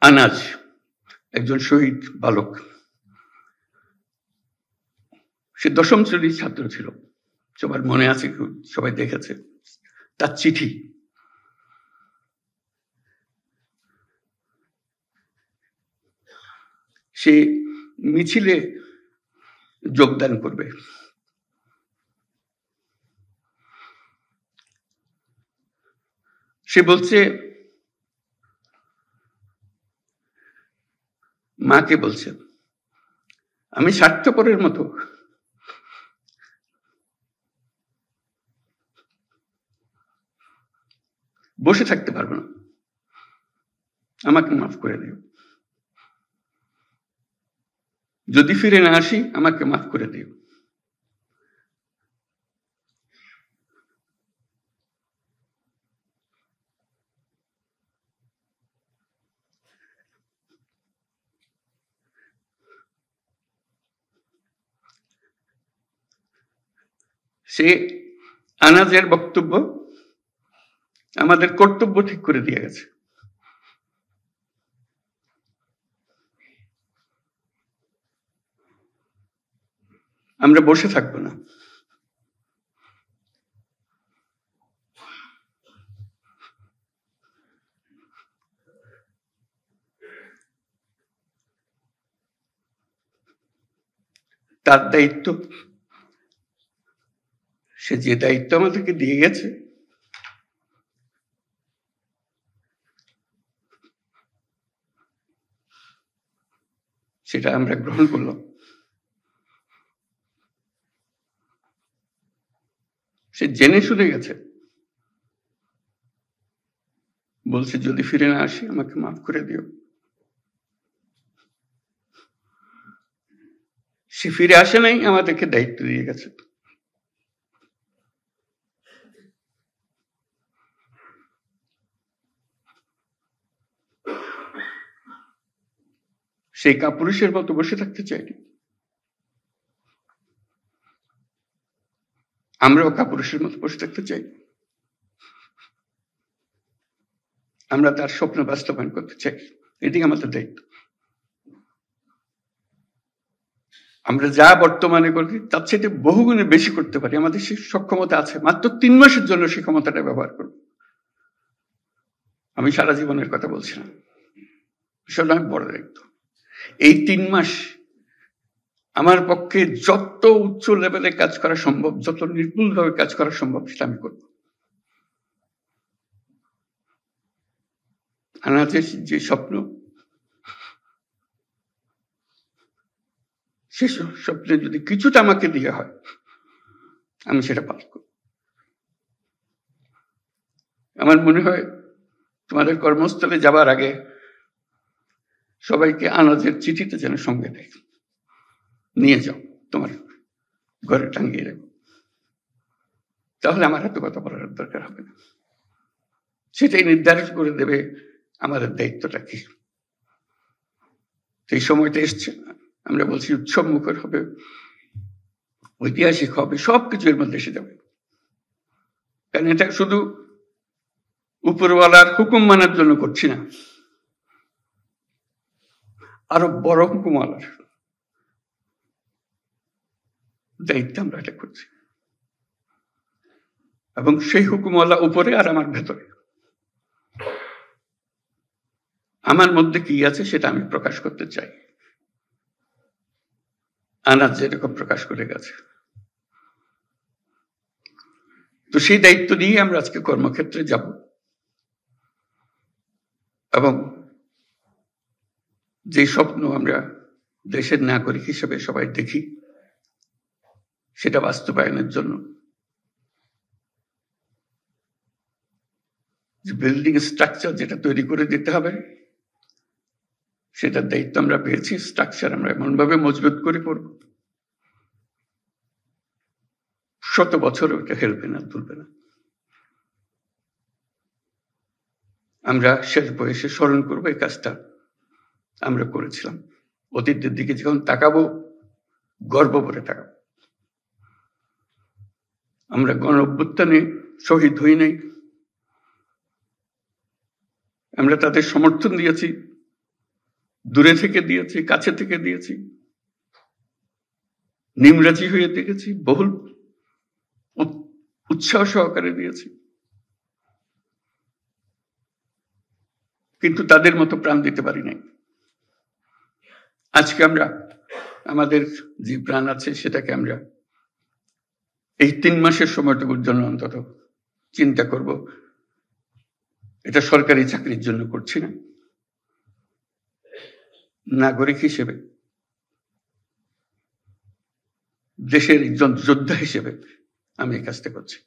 আনাজ একজন শহীদ বালক, সে 10ম শ্রেণীর ছাত্র ছিল, সবার মনে আছে, সবাই দেখেছে তার চিঠি। সে মিছিলে যোগদান করবে। সে বলছে, মাকে বলছে, আমি স্বার্থপরের মতো বসে থাকতে পারবো না, আমাকে মাফ করে দিও, যদি ফিরে না আসি আমাকে মাফ করে দিও। সে আনাজের বক্তব্য আমাদের কর্তব্য ঠিক করে দিয়ে গেছে। আমরা বসে থাকবো না, তার দায়িত্ব, সে যে দায়িত্ব আমাদেরকে দিয়ে গেছে সেটা আমরা গ্রহণ করলাম। সে জেনে শুনে গেছে, বলছে যদি ফিরে না আসি আমাকে মাফ করে দিও। সে ফিরে আসে নাই, আমাদেরকে দায়িত্ব দিয়ে গেছে। সেই কাপুরুষের মতো বসে থাকতে চাইনি, আমরাও কাপুরুষের মতো বসে থাকতে চাই। আমরা তার স্বপ্ন বাস্তবায়ন করতে চাই, এটাই আমাদের দায়িত্ব। আমরা যা বর্তমানে করি তার চেয়ে বহুগুণে বেশি করতে পারি, আমাদের সেই সক্ষমতা আছে। মাত্র 3 মাসের জন্য সেই ক্ষমতাটা ব্যবহার করব। আমি সারা জীবনের কথা বলছি না, আসলে আমি বড় দায়িত্ব। এই 3 মাস আমার পক্ষে যত উচ্চ লেভেলে কাজ করা সম্ভব, যত নির্ভুলভাবে কাজ করা সম্ভব সেটা আমি করব। আনাজের যে স্বপ্ন, সে স্বপ্নে যদি কিছুটা আমাকে দিয়ে হয় আমি সেটা পালন করব। আমার মনে হয় তোমাদের কর্মস্থলে যাবার আগে সবাইকে আনাজের চিঠিটা যেন সঙ্গে দেয়, নিয়ে যাও, তোমার ঘরে টাঙিয়ে রাখো, তাহলে আমার এত কথা বলার দরকার হবে না। সেটাই নির্ধারণ করে দেবে আমাদের দায়িত্বটা কি। সেই সময়টা এসছে, আমরা বলছি উৎসব মুখর হবে, ঐতিহাসিক হবে, সবকিছু এর মধ্যে এসে যাবে। কারণ এটা শুধু উপরওয়ালার হুকুম মানার জন্য করছি না, আরো বড় হুকুমওয়ালার দায়িত্ব আমরা এটা করছি। এবং সেই হুকুমওয়ালা উপরে আর আমার ভেতরে, আমার মধ্যে কি আছে সেটা আমি প্রকাশ করতে চাই। আনাজ যেরকম প্রকাশ করে গেছে, তো সেই দায়িত্ব নিয়ে আমরা আজকে কর্মক্ষেত্রে যাব এবং যে স্বপ্ন আমরা দেশের নাগরিক হিসেবে সবাই দেখি সেটা বাস্তবায়নের জন্য যে বিল্ডিং স্ট্রাকচার যেটা তৈরি করে দিতে হবে সেটার দায়িত্ব আমরা পেয়েছি। স্ট্রাকচার আমরা এমনভাবে মজবুত করে পড়ব, 100 বছর ওটা হেলবে না, তুলবে না। আমরা শেষ বয়সে স্মরণ করবো এই কাজটা আমরা করেছিলাম। অতীতের দিকে যখন তাকাবো গর্ব করে তাকাবো। আমরা গণ অভ্যুত্থানে শহীদ হই নাই, আমরা তাদের সমর্থন দিয়েছি, দূরে থেকে দিয়েছি, কাছে থেকে দিয়েছি, নিমরাজি হয়ে দেখেছি, বহুল উৎসাহ সহকারে দিয়েছি, কিন্তু তাদের মতো প্রাণ দিতে পারি নাই। আজকে আমরা আমাদের যে প্রাণ আছে সেটাকে আমরা এই 3 মাসের সময়টুকুর জন্য অন্তত চিন্তা করব। এটা সরকারি চাকরির জন্য করছি না, নাগরিক হিসেবে, দেশের একজন যোদ্ধা হিসেবে আমি এই কাজটা করছি।